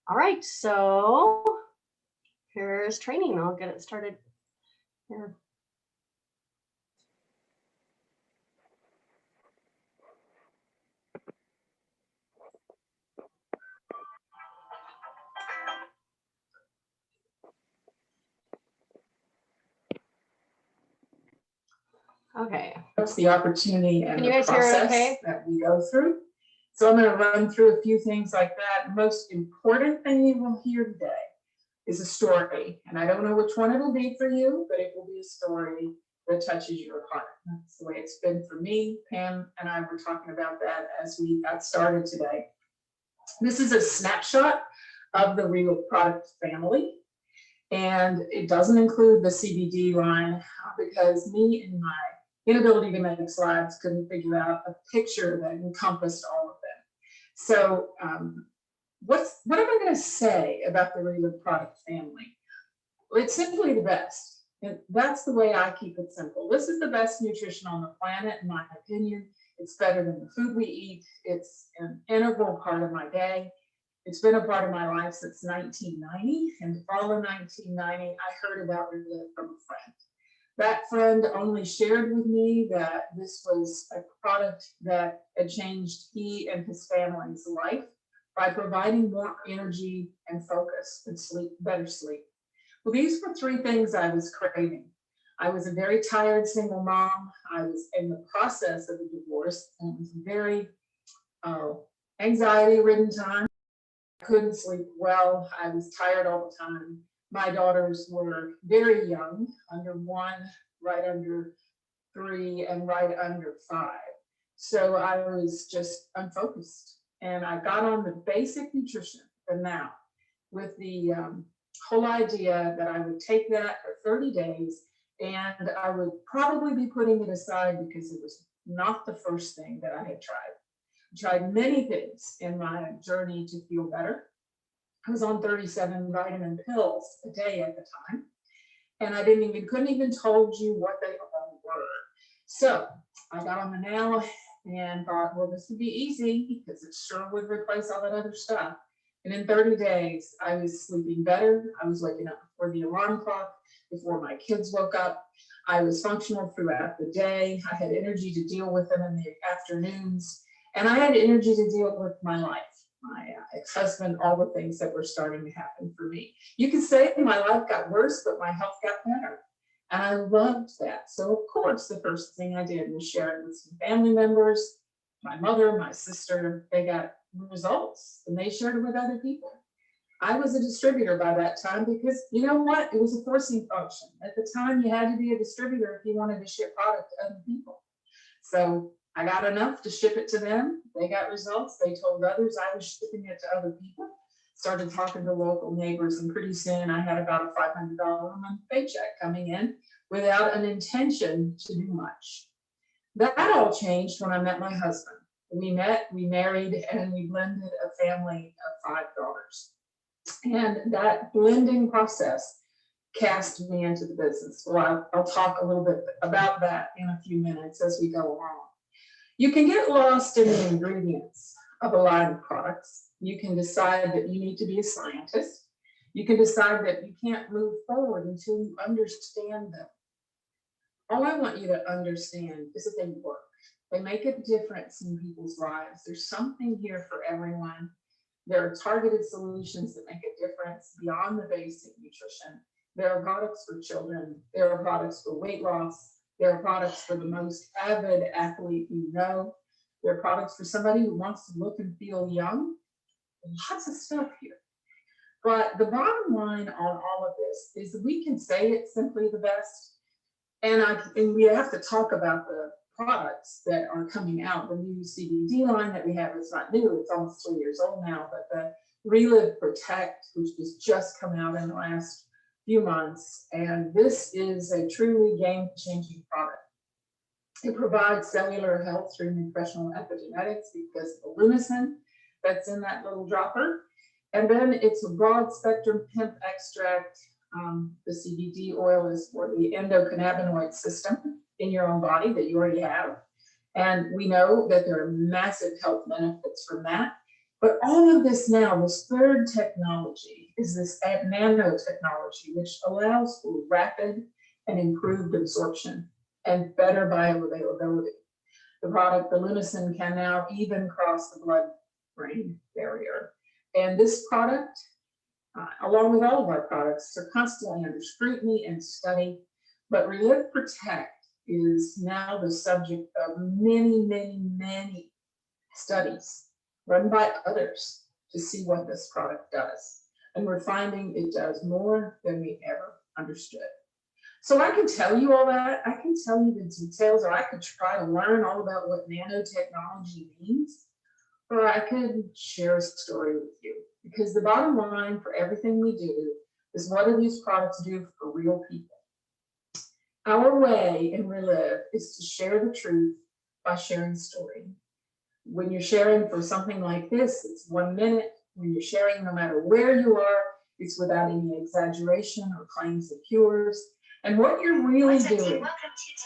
All right, so here's training. I'll get it started here. Okay. That's the opportunity and Can you the guys hear it process okay? that we go through. So I'm going to run through a few things like that. Most important thing you will hear today is a story. And I don't know which one it'll be for you, but it will be a story that touches your heart. That's the way it's been for me. Pam and I were talking about that as we got started today. This is a snapshot of the Reliv Product family. And it doesn't include the CBD line because me and my inability to make slides couldn't figure out a picture that encompassed all of them. So what am I going to say about the Reliv Product family? Well, it's simply the best. And that's the way I keep it simple. This is the best nutrition on the planet, in my opinion. It's better than the food we eat. It's an integral part of my day. It's been a part of my life since 1990, and fall of 1990, I heard about Reliv from a friend. That friend only shared with me that this was a product that had changed he and his family's life by providing more energy and focus and sleep, better sleep. Well, these were three things I was craving. I was a very tired single mom. I was in the process of a divorce, and it was a very anxiety-ridden time. Couldn't sleep well. I was tired all the time. My daughters were very young, under 1, right under 3, and right under 5. So I was just unfocused. And I got on the basic nutrition for now with the whole idea that I would take that for 30 days and I would probably be putting it aside because it was not the first thing that I had tried many things in my journey to feel better. I was on 37 vitamin pills a day at the time, and I couldn't even told you what they all were. So I got on the now and thought, well, this would be easy because it sure would replace all that other stuff. And in 30 days, I was sleeping better. I was waking up before the alarm clock, before my kids woke up. I was functional throughout the day. I had energy to deal with them in the afternoons. And I had energy to deal with my life, my ex-husband, all the things that were starting to happen for me. You could say my life got worse, but my health got better. And I loved that. So of course, the first thing I did was share it with some family members, my mother, my sister. They got results and they shared it with other people. I was a distributor by that time because you know what? It was a forcing function. At the time, you had to be a distributor if you wanted to ship product to other people. So I got enough to ship it to them. They got results. They told others. I was shipping it to other people. Started talking to local neighbors, and pretty soon I had about a $500 a month paycheck coming in without an intention to do much. That all changed when I met my husband. We met, we married, and we blended a family of 5 daughters. And that blending process cast me into the business. Well, I'll talk a little bit about that in a few minutes as we go along. You can get lost in the ingredients of a line of products. You can decide that you need to be a scientist. You can decide that you can't move forward until you understand them. All I want you to understand is that they work. They make a difference in people's lives. There's something here for everyone. There are targeted solutions that make a difference beyond the basic nutrition. There are products for children. There are products for weight loss. There are products for the most avid athlete you know. There are products for somebody who wants to look and feel young. Lots of stuff here. But the bottom line on all of this is that we can say it's simply the best. And we have to talk about the products that are coming out. The new CBD line that we have is not new. It's almost 3 years old now. But the Reliv Protect, which has just come out in the last few months, and this is a truly game-changing product. It provides cellular health through nutritional epigenetics because of the lutein that's in that little dropper. And then it's a broad spectrum hemp extract. The CBD oil is for the endocannabinoid system in your own body that you already have. And we know that there are massive health benefits from that. But all of this now, this third technology is this nanotechnology, which allows for rapid and improved absorption and better bioavailability. The product, the Lunison, can now even cross the blood-brain barrier. And this product, along with all of our products, are constantly under scrutiny and study. But Reliv Protect is now the subject of many, many, many studies run by others to see what this product does. And we're finding it does more than we ever understood. So I can tell you all that. I can tell you the details, or I could try to learn all about what nanotechnology means, or I could share a story with you. Because the bottom line for everything we do is, what do these products do for real people? Our way in Reliv is to share the truth by sharing story. When you're sharing for something like this, it's 1 minute. When you're sharing, no matter where you are, it's without any exaggeration or claims of cures. And what you're really doing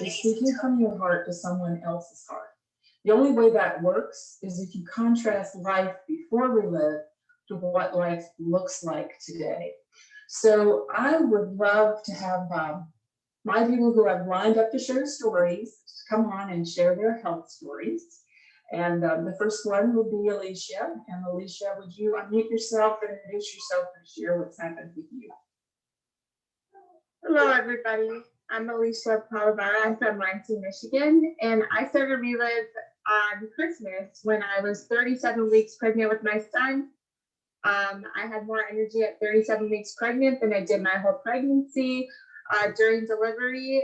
is speaking from your heart to someone else's heart. The only way that works is if you contrast life before Reliv to what life looks like today. So I would love to have my people who have lined up to share stories come on and share their health stories. And the first one will be Alicia. And Alicia, would you unmute yourself and introduce yourself and share what's happened with you? Hello, everybody. I'm Alicia Palavara. I'm from Lansing, Michigan, and I started Reliv on Christmas when I was 37 weeks pregnant with my son. I had more energy at 37 weeks pregnant than I did my whole pregnancy. During delivery,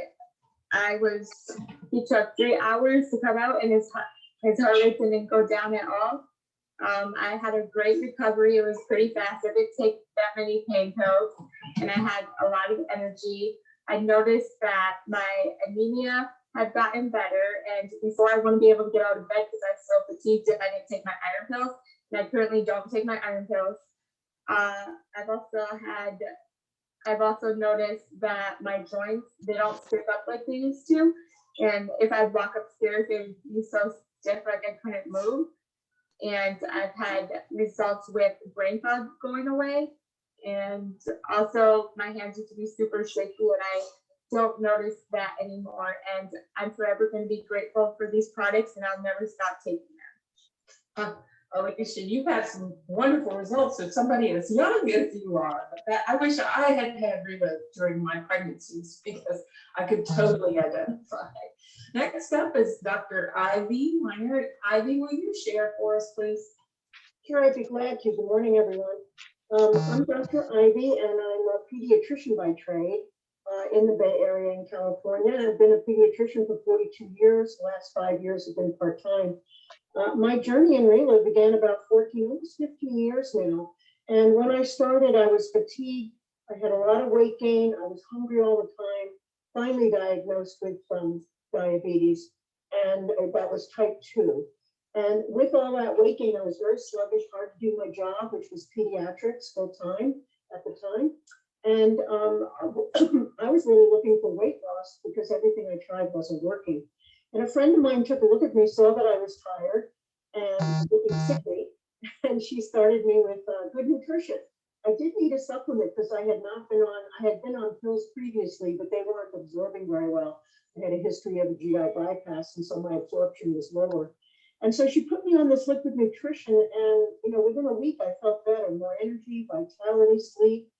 he took 3 hours to come out, and his heart rate didn't go down at all. I had a great recovery. It was pretty fast. I didn't take that many pain pills, and I had a lot of energy. I noticed that my anemia had gotten better, and before I wouldn't be able to get out of bed because I was so fatigued if I didn't take my iron pills, and I currently don't take my iron pills. I've also noticed that my joints, they don't stiff up like they used to, and if I walk upstairs, they would be so stiff like I couldn't move. And I've had results with brain fog going away. And also my hands used to be super shaky, and I don't notice that anymore. And I'm forever going to be grateful for these products, and I'll never stop taking them. Alicia, you've had some wonderful results with somebody as young as you are. But I wish I had had Reliv during my pregnancies, because I could totally identify. Next up is Dr. Ivy Meyer. Ivy, will you share for us, please? Sure, I'd be glad to. Good morning, everyone. I'm Dr. Ivy, and I'm a pediatrician by trade in the Bay Area in California. I've been a pediatrician for 42 years. The last 5 years have been part-time. My journey in Reliv began about almost 15 years now. And when I started, I was fatigued. I had a lot of weight gain. I was hungry all the time. Finally diagnosed with diabetes, and that was type 2. And with all that weight gain, I was very sluggish, hard to do my job, which was pediatrics full time at the time. And I was really looking for weight loss because everything I tried wasn't working. And a friend of mine took a look at me, saw that I was tired and looking sickly, and she started me with good nutrition. I did need a supplement because I had been on pills previously, but they weren't absorbing very well. I had a history of a GI bypass, and so my absorption was lower. And so she put me on this liquid nutrition, and within a week I felt better, more energy, vitality, sleep,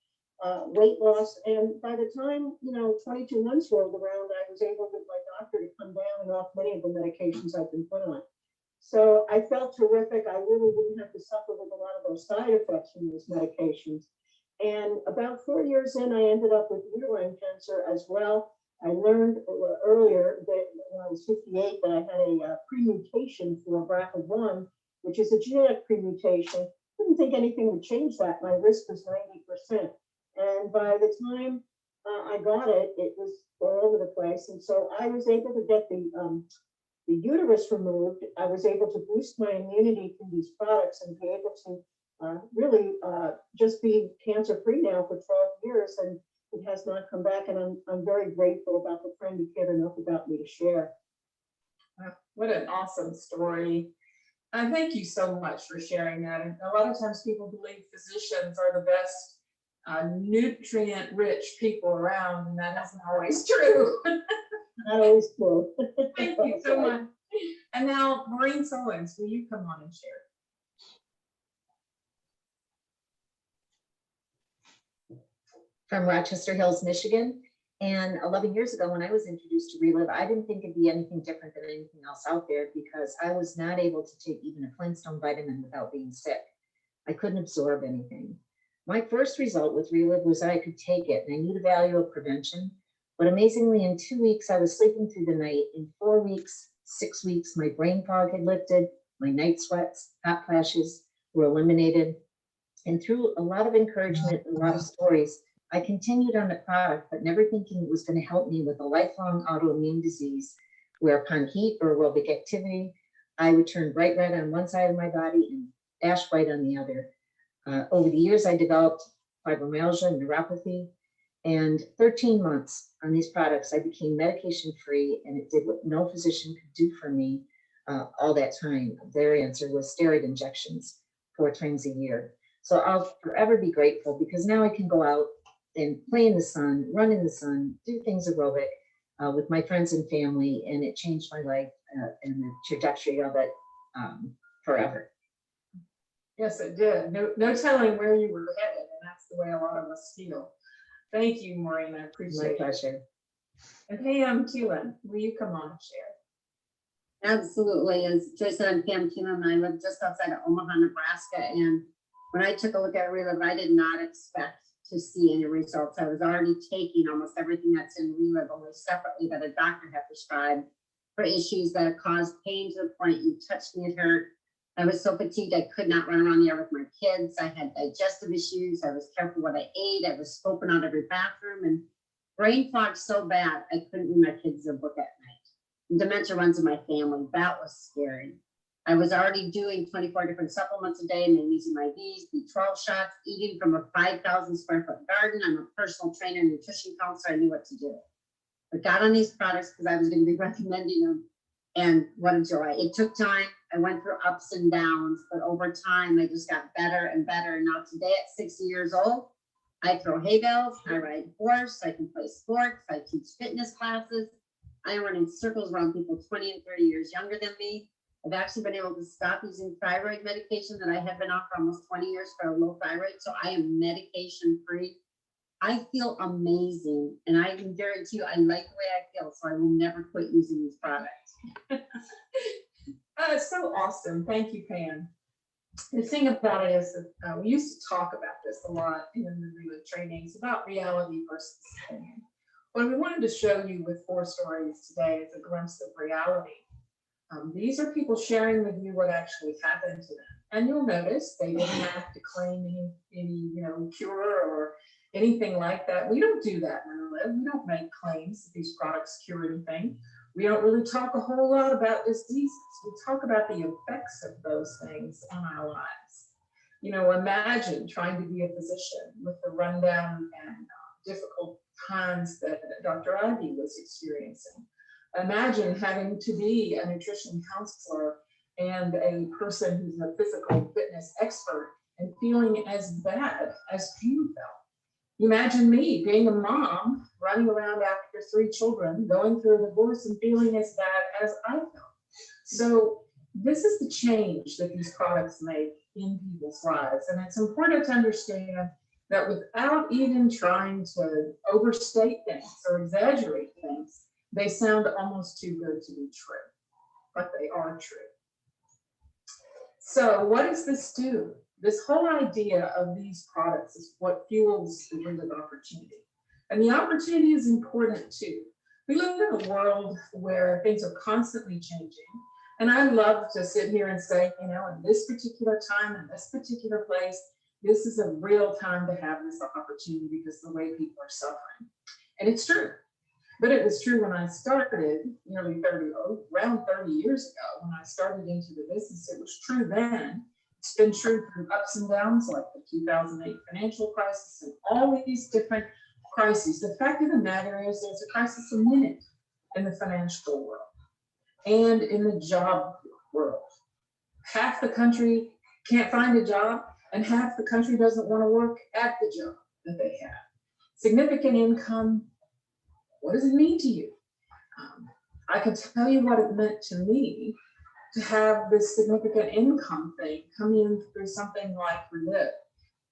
weight loss. And by the time 22 months rolled around, I was able with my doctor to come down and off many of the medications I've been put on. So I felt terrific. I really wouldn't have to suffer with a lot of those side effects from those medications. And about 4 years in, I ended up with uterine cancer as well. I learned earlier that when I was 58 that I had a premutation for BRCA1, which is a genetic premutation. Didn't think anything would change that. My risk was 90%. And by the time I got it, it was all over the place. And so I was able to get the uterus removed. I was able to boost my immunity through these products and be able to really just be cancer-free now for 12 years. And it has not come back. And I'm very grateful about the friend who cared enough about me to share. What an awesome story. Thank you so much for sharing that. And a lot of times people believe physicians are the best nutrient-rich people around, and that isn't always true. Not always true. Thank you so much. And now, Maureen Solins, will you come on and share? From Rochester Hills, Michigan. And 11 years ago, when I was introduced to Reliv, I didn't think it'd be anything different than anything else out there because I was not able to take even a Flintstone vitamin without being sick. I couldn't absorb anything. My first result with Reliv was that I could take it, and I knew the value of prevention. But amazingly, in 2 weeks, I was sleeping through the night. In 4 weeks, 6 weeks, my brain fog had lifted, my night sweats, hot flashes were eliminated. And through a lot of encouragement and a lot of stories, I continued on the product, but never thinking it was going to help me with a lifelong autoimmune disease, where upon heat or aerobic activity, I would turn bright red on one side of my body and ash white on the other. Over the years, I developed fibromyalgia, neuropathy, and 13 months on these products, I became medication-free, and it did what no physician could do for me all that time. Their answer was steroid injections 4 times a year. So I'll forever be grateful because now I can go out and play in the sun, run in the sun, do things aerobic with my friends and family, and it changed my life and the trajectory of it forever. Yes, it did. No telling where you were headed, and that's the way a lot of us feel. Thank you, Maureen. I appreciate it. My pleasure. And hey, Keelan, will you come on and share? Absolutely. As Joyce said, I'm Pam Keenan, and I live just outside of Omaha, Nebraska. And when I took a look at Reliv, I did not expect to see any results. I was already taking almost everything that's in Reliv, only separately that a doctor had prescribed for issues that caused pain to the point you touched me, it hurt. I was so fatigued I could not run around the air with my kids. I had digestive issues. I was careful what I ate. I was scoping out every bathroom, and brain fog so bad I couldn't read my kids a book at night. Dementia runs in my family. That was scary. I was already doing 24 different supplements a day, magnesium IVs, B12 shots, eating from a 5,000 square foot garden. I'm a personal trainer and nutrition counselor. I knew what to do. I got on these products because I was going to be recommending them. And what a joy. It took time. I went through ups and downs, but over time, I just got better and better. And now today at 60 years old, I throw hay bales, I ride horse, I can play sports, I teach fitness classes. I run in circles around people 20 and 30 years younger than me. I've actually been able to stop using thyroid medication that I have been off for almost 20 years for a low thyroid. So I am medication free. I feel amazing. And I can guarantee you, I like the way I feel. So I will never quit using these products. It's so awesome. Thank you, Pam. The thing about it is that we used to talk about this a lot in the Reliv trainings about reality versus opinion. What we wanted to show you with 4 stories today is a glimpse of reality. These are people sharing with you what actually happened to them. And you'll notice they didn't have to claim any cure or anything like that. We don't do that in Reliv. We don't make claims that these products cure anything. We don't really talk a whole lot about diseases. We talk about the effects of those things on our lives. Imagine trying to be a physician with the rundown and difficult times that Dr. Ivy was experiencing. Imagine having to be a nutrition counselor and a person who's a physical fitness expert and feeling as bad as Pam felt. Imagine me being a mom, running around after 3 children, going through a divorce and feeling as bad as I felt. So this is the change that these products make in people's lives. And it's important to understand that without even trying to overstate things or exaggerate things, they sound almost too good to be true, but they are true. So what does this do? This whole idea of these products is what fuels the Reliv opportunity. And the opportunity is important too. We live in a world where things are constantly changing. And I love to sit here and say, in this particular time, in this particular place, this is a real time to have this opportunity because the way people are suffering. And it's true. But it was true when I started around 30 years ago, when I started into the business. It was true then. It's been true through ups and downs like the 2008 financial crisis and all these different crises. The fact of the matter is there's a crisis a minute in the financial world and in the job world. half the country can't find a job, and half the country doesn't want to work at the job that they have. Significant income, what does it mean to you? I can tell you what it meant to me to have this significant income thing come in through something like Reliv.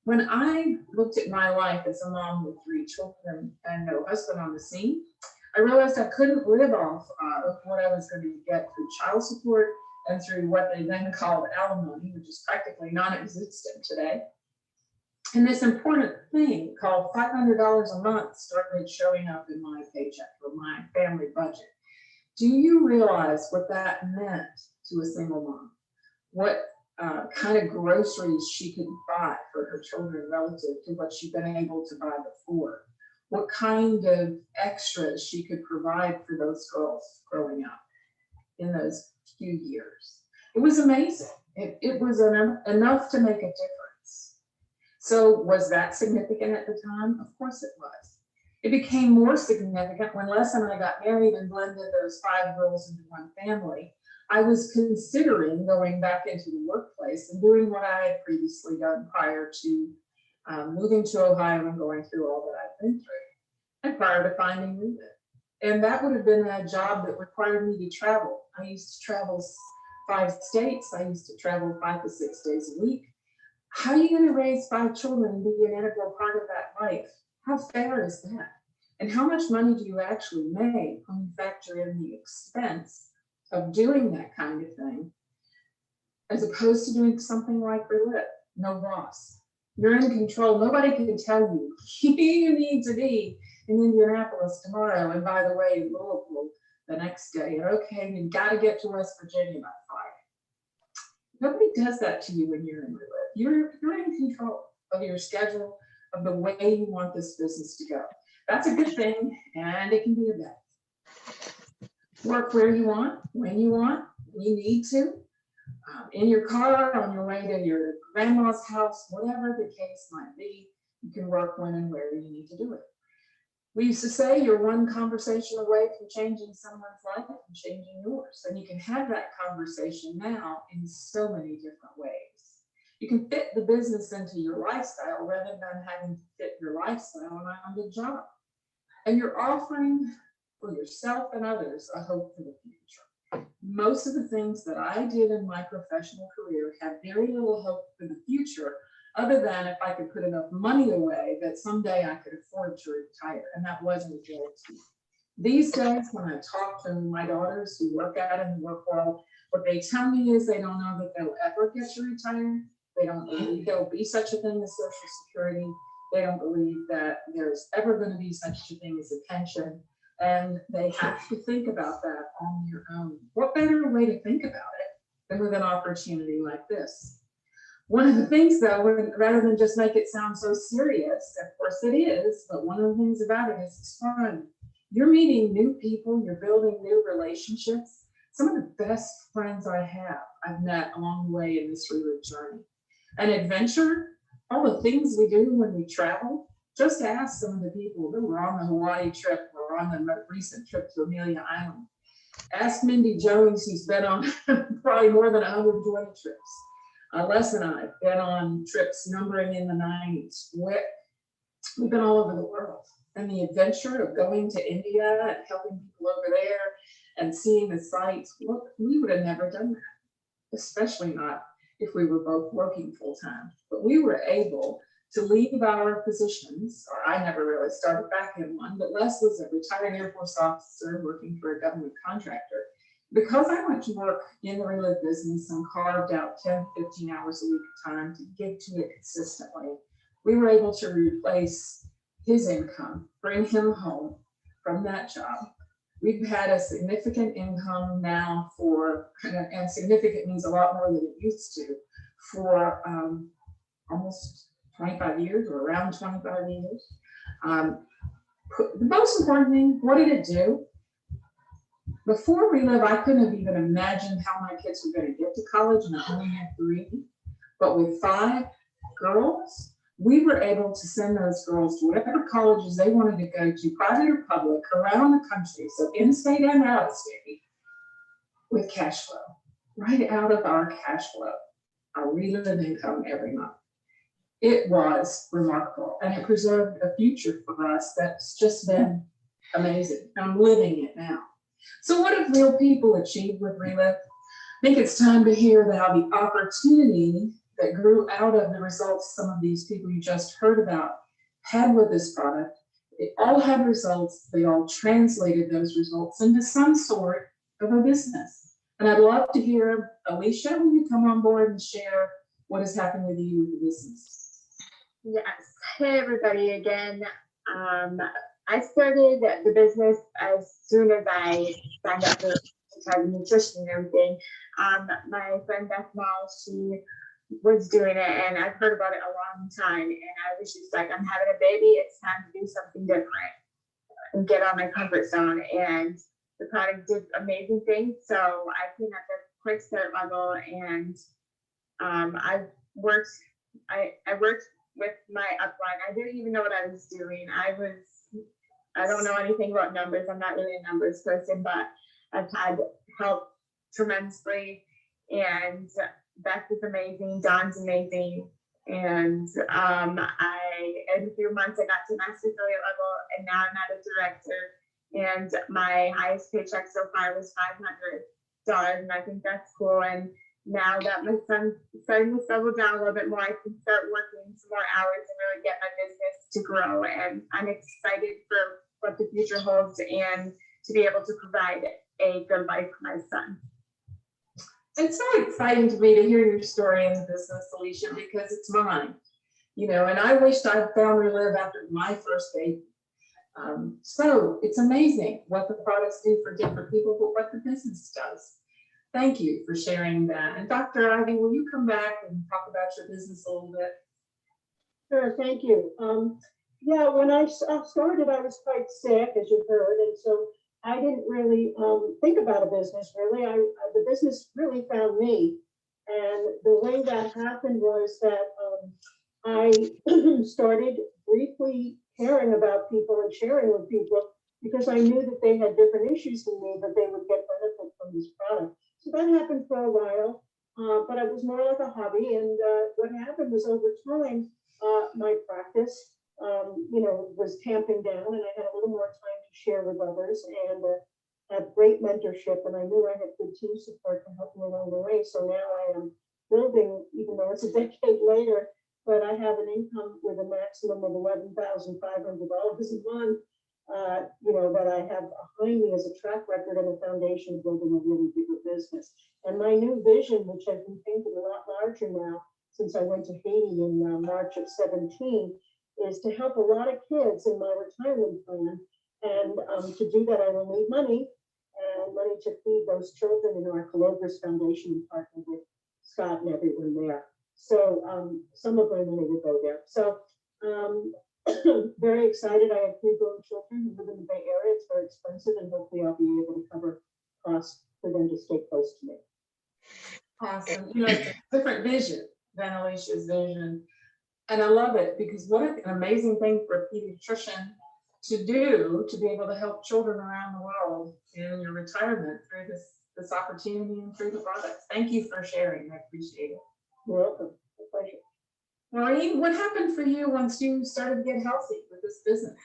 When I looked at my life as a mom with 3 children and no husband on the scene, I realized I couldn't live off of what I was going to get through child support and through what they then called alimony, which is practically non-existent today. And this important thing called $500 a month started showing up in my paycheck or my family budget. Do you realize what that meant to a single mom? What kind of groceries she could buy for her children relative to what she'd been able to buy before? What kind of extras she could provide for those girls growing up in those few years? It was amazing. It was enough to make a difference. So was that significant at the time? Of course it was. It became more significant when Les and I got married and blended those 5 girls into one family. I was considering going back into the workplace and doing what I had previously done prior to moving to Ohio and going through all that I've been through, and prior to finding Reliv. And that would have been a job that required me to travel. I used to travel 5 states. I used to travel 5 to 6 days a week. How are you going to raise 5 children and be an integral part of that life? How fair is that? And how much money do you actually make when you factor in the expense of doing that kind of thing, as opposed to doing something like Reliv? No loss. You're in control. Nobody can tell you, you need to be in Indianapolis tomorrow, and by the way, in Louisville the next day. And okay, you've got to get to West Virginia by Friday. Nobody does that to you when you're in Reliv. You're in control of your schedule, of the way you want this business to go. That's a good thing, and it can be a bad. Work where you want, when you want, when you need to, in your car, on your way to your grandma's house, whatever the case might be, you can work when and where you need to do it. We used to say you're one conversation away from changing someone's life and changing yours. And you can have that conversation now in so many different ways. You can fit the business into your lifestyle rather than having to fit your lifestyle around a job. And you're offering for yourself and others a hope for the future. Most of the things that I did in my professional career have very little hope for the future, other than if I could put enough money away that someday I could afford to retire, and that wasn't a guarantee. These days, when I talk to my daughters who work out in the work world, what they tell me is they don't know that they'll ever get to retire. They don't believe there'll be such a thing as Social Security. They don't believe that there's ever going to be such a thing as a pension. And they have to think about that on their own. What better way to think about it than with an opportunity like this? One of the things, though, rather than just make it sound so serious, of course it is, but one of the things about it is it's fun. You're meeting new people, you're building new relationships. Some of the best friends I've met along the way in this Reliv journey. An adventure, all the things we do when we travel. Just ask some of the people who were on the Hawaii trip or on the recent trip to Amelia Island. Ask Mindy Jones, who's been on probably more than 120 trips. Les and I have been on trips numbering in the 90s. We've been all over the world. And the adventure of going to India and helping people over there and seeing the sights, look, we would have never done that, especially not if we were both working full time. But we were able to leave our positions, or I never really started back in one, but Les was a retired Air Force officer working for a government contractor. Because I went to work in the Reliv business and carved out 10, 15 hours a week of time to give to it consistently, we were able to replace his income, bring him home from that job. We've had a significant income now for, and significant means a lot more than it used to, for almost 25 years or around 25 years. The most important thing, what did it do? Before Reliv, I couldn't have even imagined how my kids were going to get to college, and I only had 3. But with 5 girls, we were able to send those girls to whatever colleges they wanted to go to, private or public, around the country, so in-state and out-of-state, with cash flow. right out of our cash flow, our Reliv income every month. It was remarkable, and it preserved a future for us that's just been amazing. I'm living it now. So what have real people achieved with Reliv? I think it's time to hear about the opportunity that grew out of the results some of these people you just heard about had with this product. They all had results. They all translated those results into some sort of a business. And I'd love to hear, Alicia, will you come on board and share what has happened with you with the business? Yes. Hey, everybody again. I started the business as soon as I signed up for child nutrition and everything. My friend Beth Mall, she was doing it, and I've heard about it a long time. And I was just like, I'm having a baby. It's time to do something different and get on my comfort zone. And the product did amazing things. So I came at the quick start level, and I worked with my upline. I didn't even know what I was doing. I don't know anything about numbers. I'm not really a numbers person, but I've had help tremendously. And Beth is amazing. Dawn's amazing. And in a few months, I got to master affiliate level, and now I'm at a director. And my highest paycheck so far was $500, and I think that's cool. And now that my son's starting to settle down a little bit more, I can start working some more hours and really get my business to grow. And I'm excited for what the future holds and to be able to provide a good life for my son. It's so exciting to me to hear your story in the business, Alicia, because it's mine. You know, and I wished I'd found Reliv after my first baby. So it's amazing what the products do for different people, but what the business does. Thank you for sharing that. And Dr. Ivy, will you come back and talk about your business a little bit? Sure, thank you. Yeah, when I started, I was quite sick, as you heard, and so I didn't really think about a business, really. The business really found me. And the way that happened was that I started briefly caring about people and sharing with people because I knew that they had different issues than me, but they would get benefit from this product. So that happened for a while, but it was more like a hobby. And what happened was over time, my practice, was tamping down, and I had a little more time to share with others and had great mentorship. And I knew I had good team support to help me along the way. So now I am building, even though it's a decade later, but I have an income with a maximum of $11,500 a month. That I have behind me as a track record and a foundation building a really bigger business. And my new vision, which has been painted a lot larger now since I went to Haiti in March of 17, is to help a lot of kids in my retirement plan. And to do that, I will need money to feed those children in our Colobris Foundation and partner with Scott and everyone there. So some of my money will go there. So very excited. I have 3 grown children who live in the Bay Area. It's very expensive, and hopefully I'll be able to cover costs for them to stay close to me. Awesome. It's a different vision than Alicia's vision. And I love it because what an amazing thing for a pediatrician to do, to be able to help children around the world in your retirement through this opportunity and through the products. Thank you for sharing. I appreciate it. You're welcome. A pleasure. Maureen, what happened for you once you started to get healthy with this business?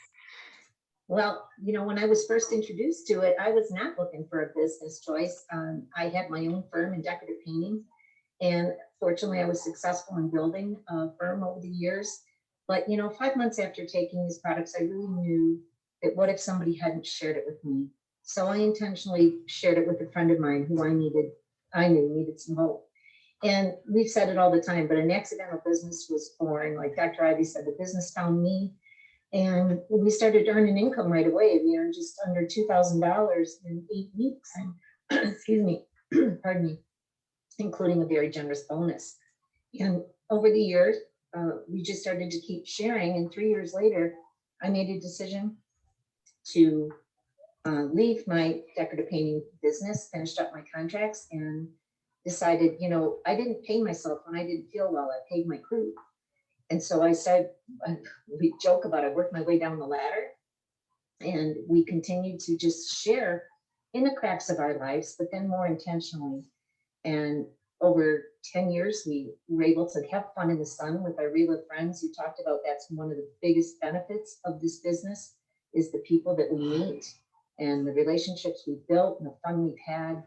Well, when I was first introduced to it, I was not looking for a business, Joyce. I had my own firm in decorative painting, and fortunately I was successful in building a firm over the years. But 5 months after taking these products, I really knew that what if somebody hadn't shared it with me? So I intentionally shared it with a friend of mine who I knew needed some help. And we've said it all the time, but an accidental business was born. Like Dr. Ivy said, the business found me, and we started earning income right away. We earned just under $2,000 in 8 weeks. Excuse me, pardon me, including a very generous bonus. And over the years, we just started to keep sharing. And 3 years later, I made a decision to leave my decorative painting business, finished up my contracts, and decided, I didn't pay myself when I didn't feel well. I paid my crew. And so I said, we joke about it, I worked my way down the ladder, and we continued to just share in the cracks of our lives, but then more intentionally. And over 10 years, we were able to have fun in the sun with our Reliv friends. You talked about that's one of the biggest benefits of this business is the people that we meet and the relationships we've built and the fun we've had.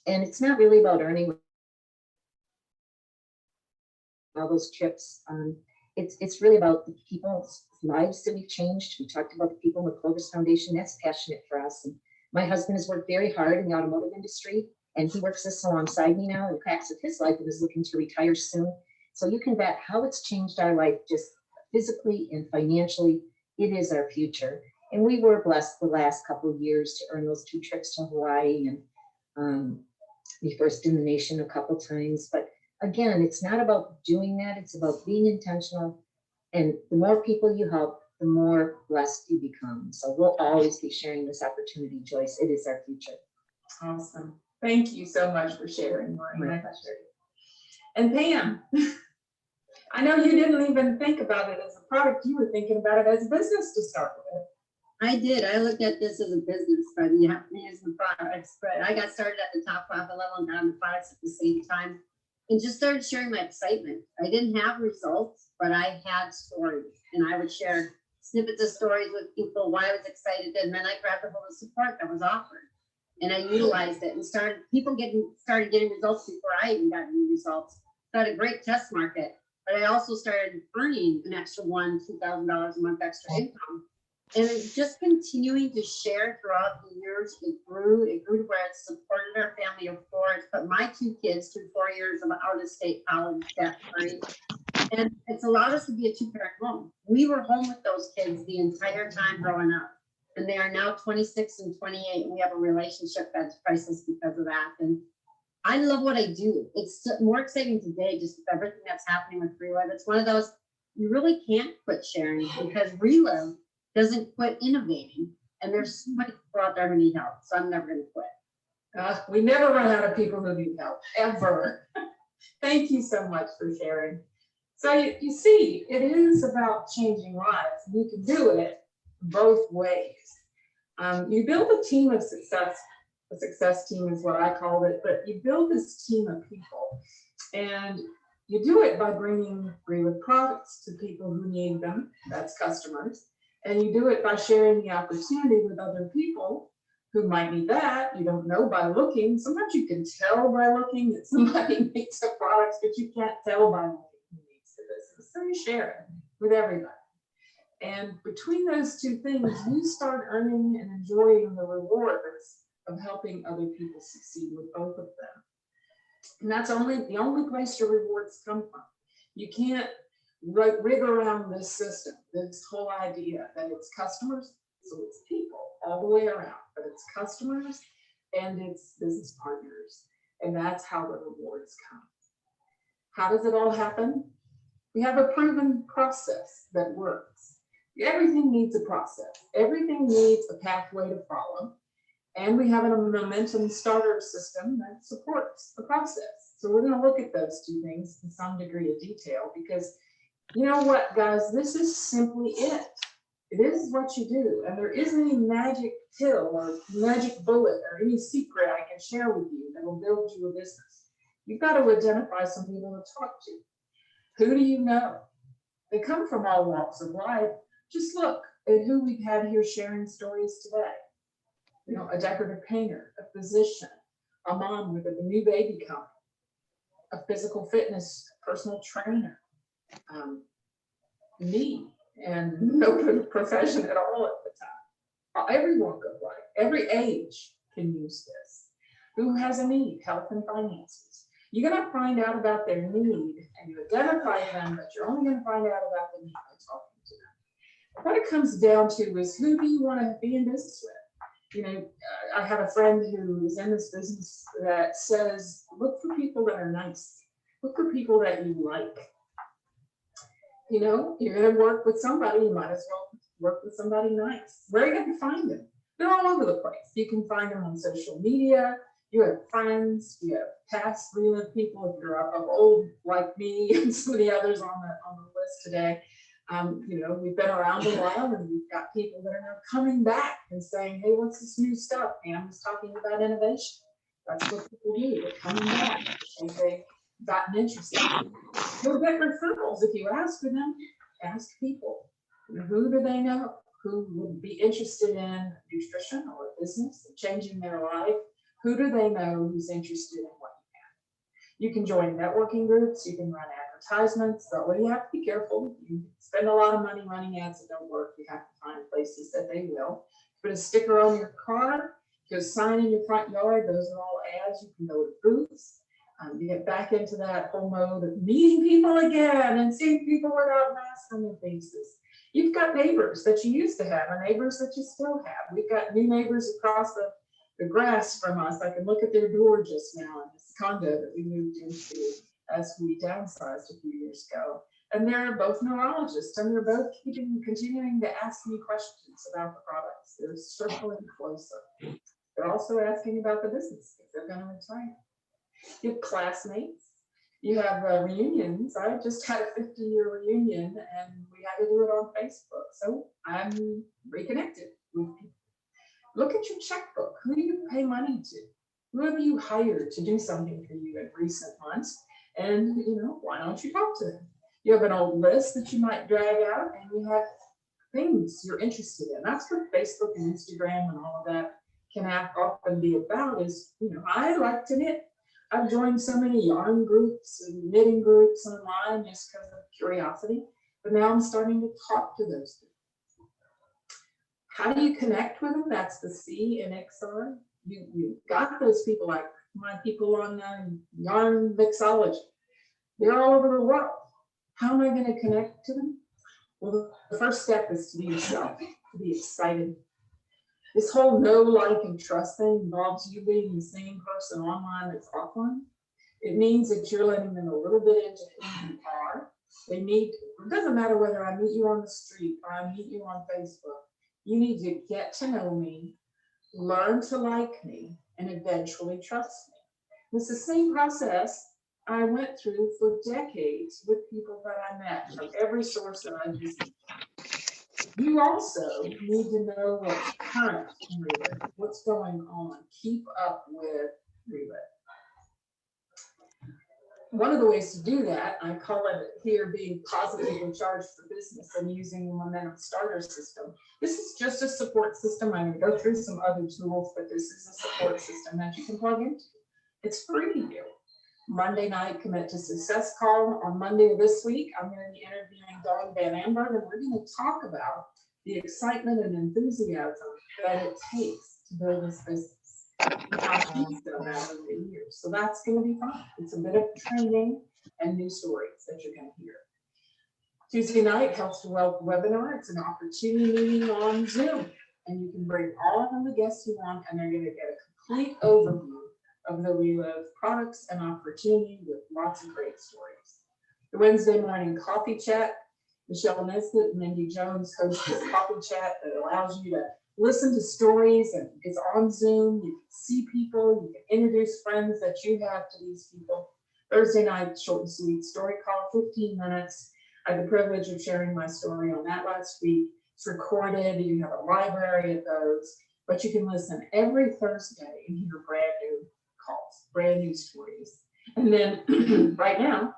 And it's not really about earning all those trips. It's really about the people's lives that we've changed. We talked about the people in the Clovis Foundation. That's passionate for us. And my husband has worked very hard in the automotive industry, and he works this alongside me now in cracks of his life and is looking to retire soon. So you can bet how it's changed our life just physically and financially. It is our future. And we were blessed the last couple of years to earn those 2 trips to Hawaii, and we first in the nation a couple times. But again, it's not about doing that. It's about being intentional. And the more people you help, the more blessed you become. So we'll always be sharing this opportunity, Joyce. It is our future. Awesome. Thank you so much for sharing, Maureen. My pleasure. And Pam, I know you didn't even think about it as a product. You were thinking about it as a business to start with. I did. I looked at this as a business, but you have to use the products. But I got started at the top profit level and got on the products at the same time and just started sharing my excitement. I didn't have results, but I had stories, and I would share snippets of stories with people why I was excited, and then I grabbed the whole support that was offered. And I utilized it and started getting results before I even got any results. So I had a great test market, but I also started earning an extra $2,000 a month extra income. And it's just continuing to share throughout the years. It grew to where it supported our family of 4. It's put my 2 kids through 4 years of out-of-state college debt free. And it's allowed us to be a 2-parent home. We were home with those kids the entire time growing up. And they are now 26 and 28. And we have a relationship that's priceless because of that. And I love what I do. It's more exciting today just with everything that's happening with Reliv. It's one of those, you really can't quit sharing because Reliv doesn't quit innovating. And there's so many people out there who need help. So I'm never going to quit. We never run out of people who need help, ever. Thank you so much for sharing. So you see, it is about changing lives. You can do it both ways. You build a team of success. A success team is what I called it, but you build this team of people, and you do it by bringing Reliv products to people who need them. That's customers. And you do it by sharing the opportunity with other people who might need that. You don't know by looking. Sometimes you can tell by looking that somebody needs the products, but you can't tell by looking who needs the business. So you share it with everybody. And between those 2 things, you start earning and enjoying the rewards of helping other people succeed with both of them. And that's the only place your rewards come from. You can't rig around this system, this whole idea that it's customers, so it's people all the way around, but it's customers and it's business partners. And that's how the rewards come. How does it all happen? We have a proven process that works. Everything needs a process. Everything needs a pathway to follow. And we have a momentum starter system that supports the process. So we're going to look at those 2 things in some degree of detail because you know what, guys, this is simply it. It is what you do. And there isn't any magic pill or magic bullet or any secret I can share with you that will build you a business. You've got to identify some people to talk to. Who do you know? They come from all walks of life. Just look at who we've had here sharing stories today. You know, a decorative painter, a physician, a mom with a new baby coming, a physical fitness personal trainer, me, and no profession at all at the time. Every walk of life, every age can use this. Who has a need? Health and finances. You're going to find out about their need and you identify them, but you're only going to find out about the need by talking to them. What it comes down to is who do you want to be in business with? You know, I have a friend who is in this business that says, look for people that are nice. Look for people that you like. You know, you're going to work with somebody, you might as well work with somebody nice. Where are you going to find them? They're all over the place. You can find them on social media. You have friends, you have past Reliv people, if you're of old like me and some of the others on the list today. You know, we've been around a while and we've got people that are now coming back and saying, hey, what's this new stuff? And I'm just talking about innovation. That's what people do. They're coming back because they've gotten interested. You'll get referrals if you ask for them. Ask people, who do they know who would be interested in nutrition or business, changing their life? Who do they know who's interested in what you can join networking groups, you can run advertisements, though you have to be careful. You spend a lot of money running ads that don't work. You have to find places that they will. Put a sticker on your car, put a sign in your front yard, those are all ads. You can go to booths. You get back into that whole mode of meeting people again and seeing people without masks on their faces. You've got neighbors that you used to have and neighbors that you still have. We've got new neighbors across the grass from us. I can look at their door just now in this condo that we moved into as we downsized a few years ago. And they're both neurologists and they're both continuing to ask me questions about the products. They're circling closer. They're also asking about the business if they're going to retire. You have classmates. You have reunions. I just had a 50-year reunion and we had to do it on Facebook. So I'm reconnected with people. Look at your checkbook. Who do you pay money to? Who have you hired to do something for you in recent months? And, why don't you talk to them? You have an old list that you might drag out and you have things you're interested in. That's what Facebook and Instagram and all of that can often be about is, I like to knit. I've joined so many yarn groups and knitting groups online just because of curiosity, but now I'm starting to talk to those people. How do you connect with them? That's the C in XR. You got those people like my people on yarn mixology. They're all over the world. How am I going to connect to them? Well, the first step is to be yourself, to be excited. This whole know, like, and trust thing involves you being the same person online as offline. It means that you're letting them a little bit into who you are. It doesn't matter whether I meet you on the street or I meet you on Facebook. You need to get to know me, learn to like me, and eventually trust me. It's the same process I went through for decades with people that I met from every source that I visited. You also need to know what's current in Reliv, what's going on. Keep up with Reliv. One of the ways to do that, I call it here being positively charged for business and using the Momentum Starter system. This is just a support system. I'm going to go through some other tools, but this is a support system that you can plug into. It's free to you. Monday night commit to success call. On Monday of this week, I'm going to be interviewing Dawn Van Amber, and we're going to talk about the excitement and enthusiasm that it takes to build this business. How she's done that over the years. So that's going to be fun. It's a bit of training and new stories that you're going to hear. Tuesday night, Health to Wealth webinar. It's an opportunity meeting on Zoom, and you can bring all of the guests you want, and they're going to get a complete overview of the Reliv products and opportunity with lots of great stories. The Wednesday morning coffee chat, Michelle Nesbitt and Mindy Jones host this coffee chat that allows you to listen to stories, and it's on Zoom. You can see people, you can introduce friends that you have to these people. Thursday night, short and sweet story call, 15 minutes. I had the privilege of sharing my story on that last week. It's recorded, you have a library of those, but you can listen every Thursday and hear brand new calls, brand new stories. And then right now,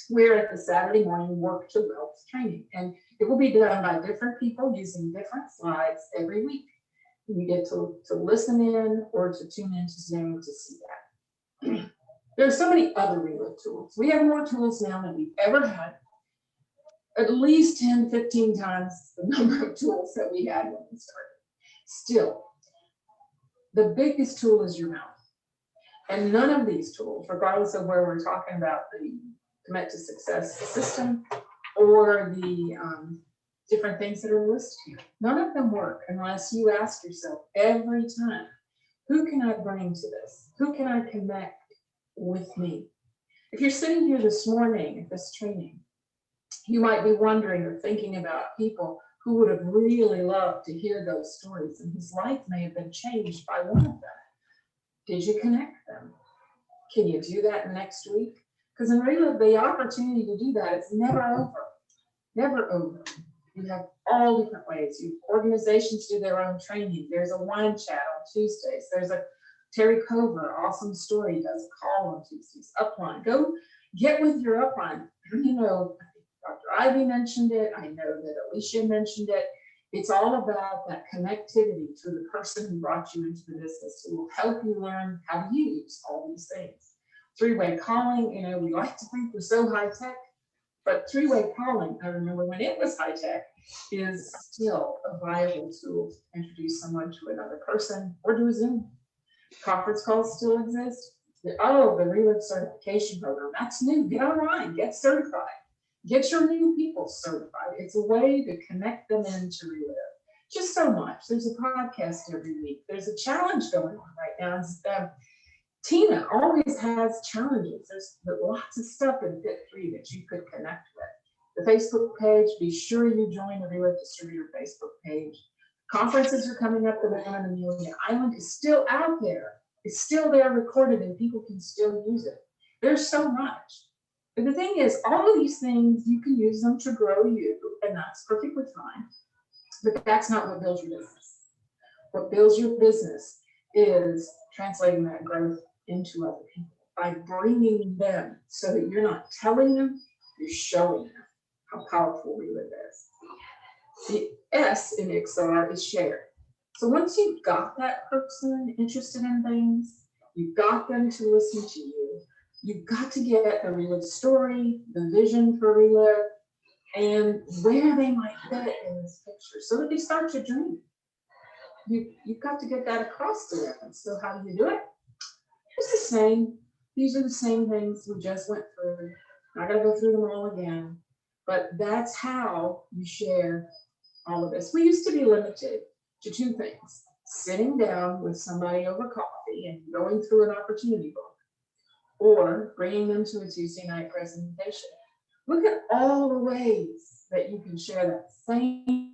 we're at the Saturday morning Work to Wealth training, and it will be done by different people using different slides every week. You get to listen in or to tune into Zoom to see that. There are so many other Reliv tools. We have more tools now than we've ever had. At least 10, 15 times the number of tools that we had when we started. Still, the biggest tool is your mouth. And none of these tools, regardless of where we're talking about the Commit to Success system or the different things that are listed here, none of them work unless you ask yourself every time, who can I bring to this? Who can I connect with me? If you're sitting here this morning at this training, you might be wondering or thinking about people who would have really loved to hear those stories and whose life may have been changed by one of them. Did you connect them? Can you do that next week? Because in Reliv, the opportunity to do that is never over. Never over. You have all different ways. Organizations do their own training. There's a wine chat on Tuesdays. There's a Terry Cover, awesome story, does a call on Tuesdays. Upline, go get with your upline. You know, Dr. Ivy mentioned it. I know that Alicia mentioned it. It's all about that connectivity to the person who brought you into the business, who will help you learn how to use all these things. Three-way calling, you know, we like to think we're so high tech, but three-way calling, I remember when it was high tech, is still a viable tool to introduce someone to another person or do a Zoom. Conference calls still exist. The Reliv certification program, that's new. Get online, get certified. Get your new people certified. It's a way to connect them into Reliv. Just so much. There's a podcast every week. There's a challenge going on right now. Tina always has challenges. There's lots of stuff in Fit3 that you could connect with. The Facebook page, be sure you join the Reliv Distributor Facebook page. Conferences are coming up. The Women on Amelia Island is still out there. It's still there recorded and people can still use it. There's so much. But the thing is, all of these things, you can use them to grow you, and that's perfectly fine. But that's not what builds your business. What builds your business is translating that growth into other people by bringing them so that you're not telling them, you're showing them how powerful Reliv is. The S in XR is share. So once you've got that person interested in things, you've got them to listen to you, you've got to get the Reliv story, the vision for Reliv, and where they might fit in this picture so that they start to dream. You've got to get that across to them. So how do you do it? It's the same. These are the same things we just went through. I'm not going to go through them all again, but that's how you share all of this. We used to be limited to two things: sitting down with somebody over coffee and going through an opportunity book, or bringing them to a Tuesday night presentation. Look at all the ways that you can share that same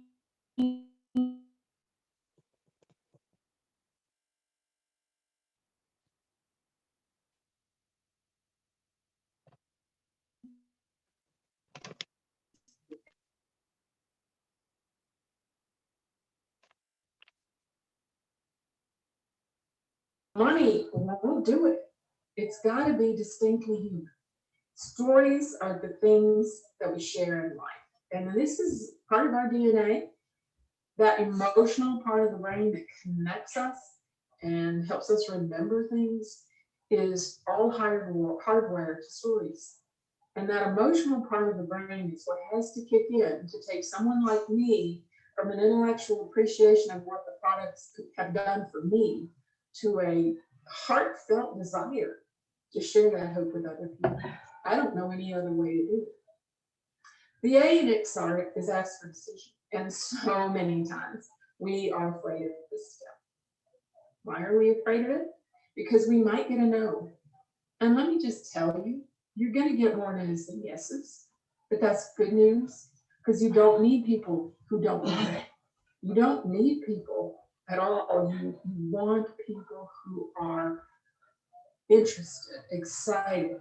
money won't do it. It's got to be distinctly human. Stories are the things that we share in life. And this is part of our DNA, that emotional part of the brain that connects us and helps us remember things is all hardwired to stories. And that emotional part of the brain is what has to kick in to take someone like me from an intellectual appreciation of what the products have done for me to a heartfelt desire to share that hope with other people. I don't know any other way to do it. The A in XR is ask for decision. And so many times we are afraid of this step. Why are we afraid of it? Because we might get a no. And let me just tell you, you're going to get more no's than yeses. But that's good news, because you don't need people who don't want it. You don't need people at all. You want people who are interested, excited,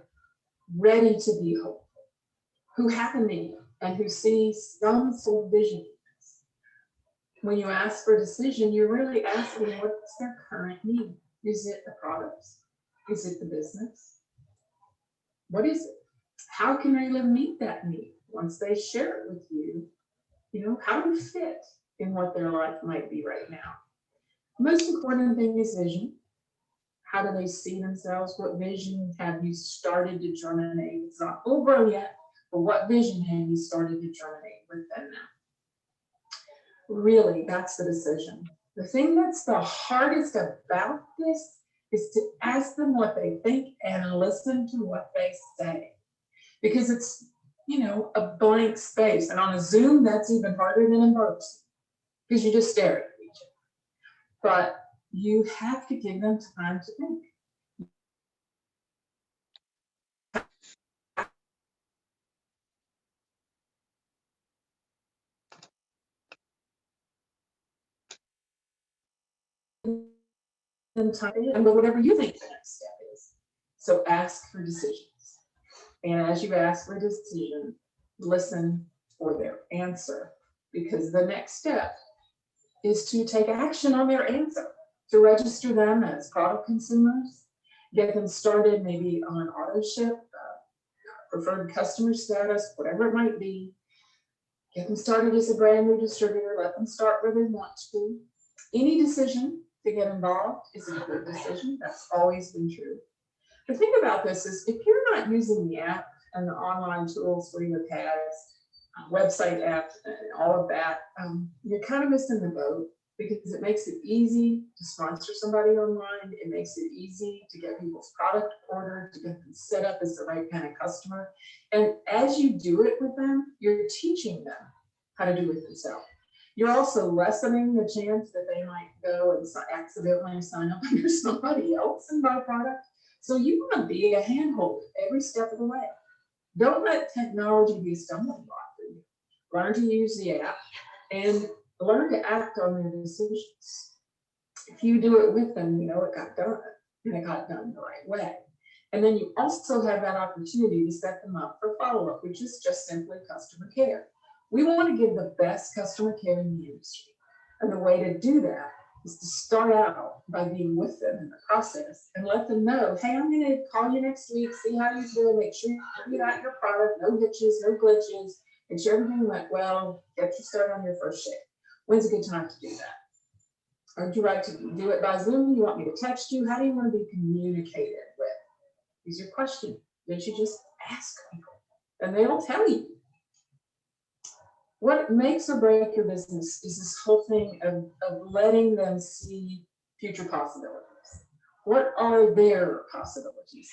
ready to be hopeful, who have a need and who see some sort of vision. When you ask for a decision, you're really asking what's their current need. Is it the products? Is it the business? What is it? How can Reliv meet that need? Once they share it with you, how do you fit in what their life might be right now? Most important thing is vision. How do they see themselves? What vision have you started to germinate? It's not full grown yet, but what vision have you started to germinate with them now? Really, that's the decision. The thing that's the hardest about this is to ask them what they think and listen to what they say. Because it's, a blank space. And on a Zoom, that's even harder than in person, because you just stare at each other. But you have to give them time to think. And whatever you think the next step is. So ask for decisions. And as you ask for a decision, listen for their answer, because the next step is to take action on their answer. to register them as product consumers, get them started maybe on auto ship, preferred customer status, whatever it might be. Get them started as a brand new distributor, let them start where they want to. Any decision to get involved is a good decision. That's always been true. The thing about this is if you're not using the app and the online tools Reliv has, website app and all of that, you're kind of missing the boat because it makes it easy to sponsor somebody online. It makes it easy to get people's product ordered, to get them set up as the right kind of customer. And as you do it with them, you're teaching them how to do it themselves. You're also lessening the chance that they might go and accidentally sign up under somebody else and buy product. So you want to be a handhold every step of the way. Don't let technology be a stumbling block for you. Learn to use the app and learn to act on their decisions. If you do it with them, you know it got done and it got done the right way. And then you also have that opportunity to set them up for follow-up, which is just simply customer care. We want to give the best customer care in the industry. And the way to do that is to start out by being with them in the process and let them know, hey, I'm going to call you next week, see how you're doing, make sure you got your product, no hitches, no glitches, make sure everything went well, get you started on your first shift. When's a good time to do that? Or would you like to do it by Zoom? You want me to text you? How do you want to be communicated with? These are questions that you just ask people and they'll tell you. What makes or breaks your business is this whole thing of letting them see future possibilities. What are their possibilities?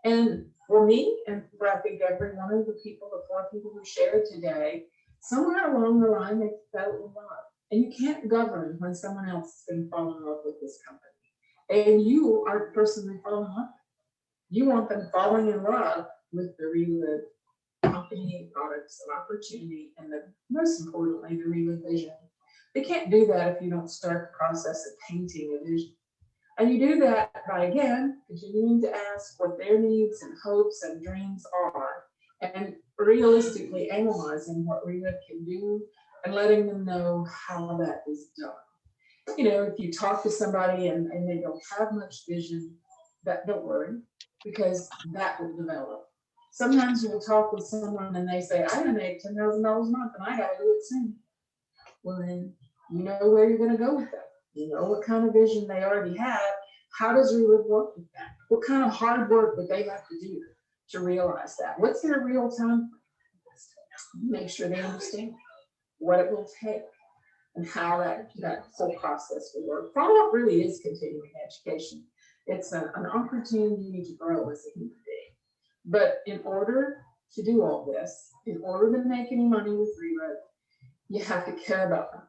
And for me, and for I think every one of the people, the 4 people who shared today, somewhere along the line they fell in love. And you can't govern when someone else is going to fall in love with this company. And you are the person they fall in love with. You want them falling in love with the Reliv company, products, and opportunity, and most importantly, the Reliv vision. They can't do that if you don't start the process of painting a vision. And you do that by, again, continuing to ask what their needs and hopes and dreams are, and realistically analyzing what Reliv can do and letting them know how that is done. You know, if you talk to somebody and they don't have much vision, don't worry, because that will develop. Sometimes you'll talk with someone and they say, I make $10,000 a month and I got to do it soon. Well, then you know where you're going to go with that. You know what kind of vision they already have. How does Reliv work with that? What kind of hard work would they have to do to realize that? What's their real time? Make sure they understand what it will take and how that whole process will work. Follow-up really is continuing education. It's an opportunity to grow as a human being. But in order to do all this, in order to make any money with Reliv, you have to care about them.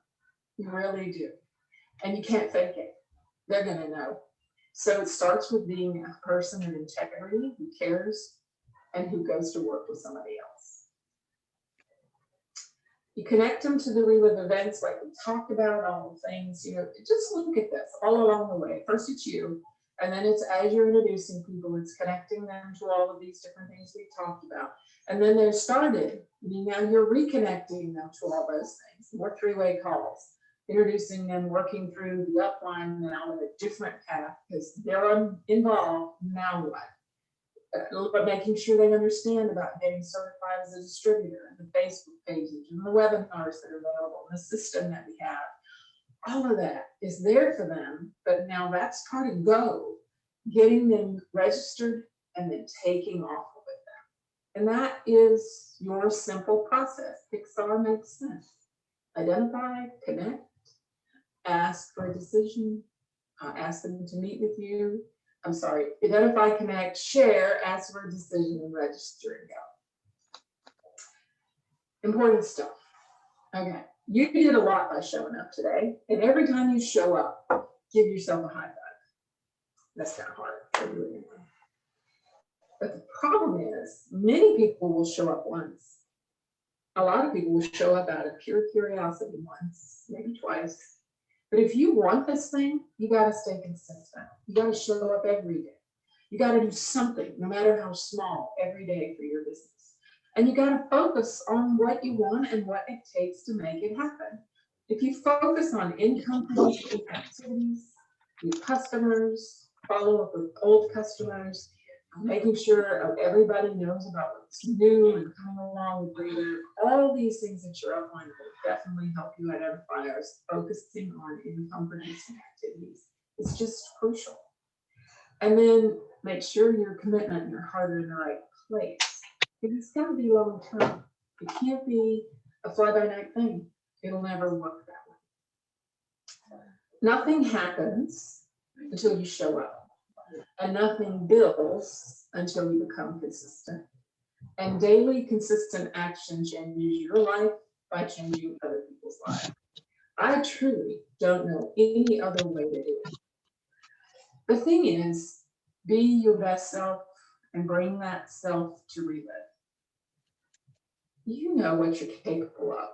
You really do. And you can't fake it. They're going to know. So it starts with being a person of integrity who cares and who goes to work with somebody else. You connect them to the Reliv events like we talked about, all the things, you know, just look at this all along the way. First it's you, and then it's as you're introducing people, it's connecting them to all of these different things we've talked about. And then they're started, now you're reconnecting them to all those things, more 3-way calls, introducing them, working through the upline now with a different path because they're involved, now what? But making sure they understand about getting certified as a distributor and the Facebook pages and the webinars that are available, and the system that we have. All of that is there for them, but now that's part of go, getting them registered and then taking off with them. And that is your simple process. Pixar makes sense. Identify, connect, ask for a decision, ask them to meet with you. I'm sorry, identify, connect, share, ask for a decision, and register and go. Important stuff. Okay, you did a lot by showing up today, and every time you show up, give yourself a high five. That's kind of hard. But the problem is, many people will show up once. A lot of people will show up out of pure curiosity once, maybe twice. But if you want this thing, you got to stay consistent. You got to show up every day. You got to do something, no matter how small, every day for your business. And you got to focus on what you want and what it takes to make it happen. If you focus on income producing activities, new customers, follow up with old customers, making sure everybody knows about what's new and coming along with Reliv. All these things that you're outlining will definitely help you identify as focusing on income producing activities. It's just crucial. And then make sure your commitment and your heart are in the right place. Because it's got to be long term. It can't be a fly by night thing. It'll never work that way. Nothing happens until you show up. And nothing builds until you become consistent. And daily consistent action changes your life by changing other people's lives. I truly don't know any other way to do it. The thing is, be your best self and bring that self to Reliv. You know what you're capable of.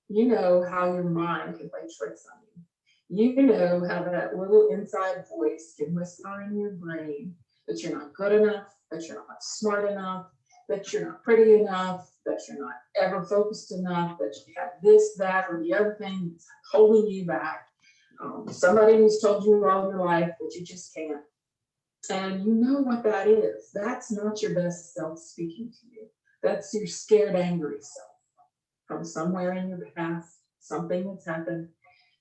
You know how your mind can play tricks on you. You know how that little inside voice can whisper in your brain that you're not good enough, that you're not smart enough, that you're not pretty enough, that you're not ever focused enough, that you have this, that, or the other thing that's holding you back. Somebody who's told you all your life that you just can't. And you know what that is. That's not your best self speaking to you. That's your scared, angry self from somewhere in your past, something that's happened.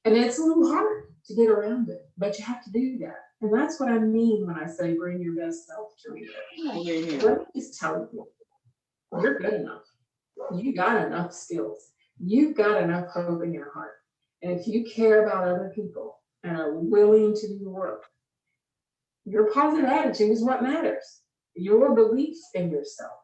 And it's a little hard to get around it, but you have to do that. And that's what I mean when I say bring your best self to Reliv. Let me just tell you, you're good enough. You got enough skills. You've got enough hope in your heart. And if you care about other people and are willing to do the work, your positive attitude is what matters. Your belief in yourself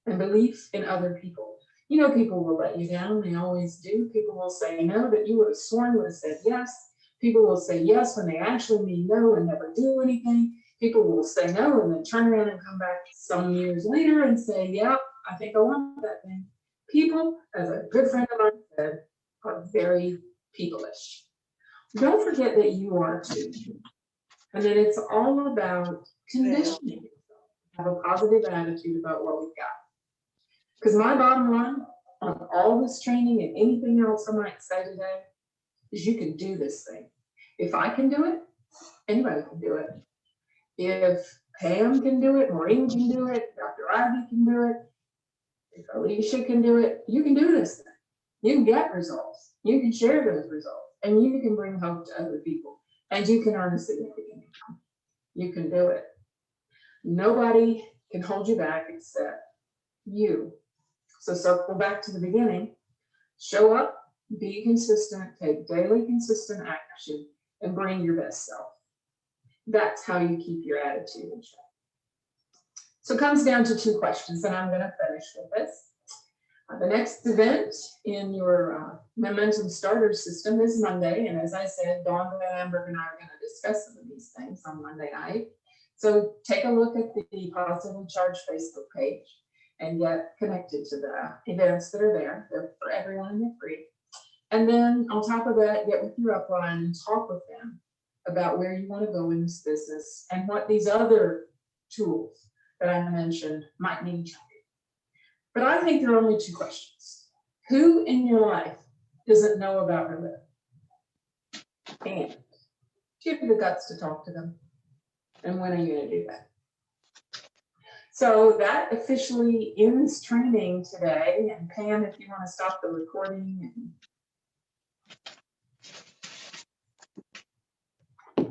and belief in other people. You know, people will let you down. They always do. People will say no that you would have sworn would have said yes. People will say yes when they actually mean no and never do anything. People will say no and then turn around and come back some years later and say, yeah, I think I want that thing. People, as a good friend of mine said, are very peopleish. Don't forget that you are too. And then it's all about conditioning yourself. Have a positive attitude about what we've got. Because my bottom line on all this training and anything else I might say today is you can do this thing. If I can do it, anybody can do it. If Pam can do it, Maureen can do it, Dr. Ivy can do it, if Alicia can do it, you can do this thing. You can get results. You can share those results. And you can bring hope to other people. And you can earn a significant income. You can do it. Nobody can hold you back except you. So circle back to the beginning. Show up, be consistent, take daily consistent action, and bring your best self. That's how you keep your attitude in check. So it comes down to two questions, and I'm going to finish with this. The next event in your Momentum Starter System is Monday, and as I said, Dawn Lambert and I are going to discuss some of these things on Monday night. So take a look at the Positively Charged Facebook page and get connected to the events that are there. They're for everyone and they're free. And then on top of that, get with your upline and talk with them about where you want to go in this business and what these other tools that I mentioned might mean to you. But I think there are only two questions. Who in your life doesn't know about Reliv? And do you have the guts to talk to them? And when are you going to do that? So that officially ends training today. And Pam, if you want to stop the recording. Okay.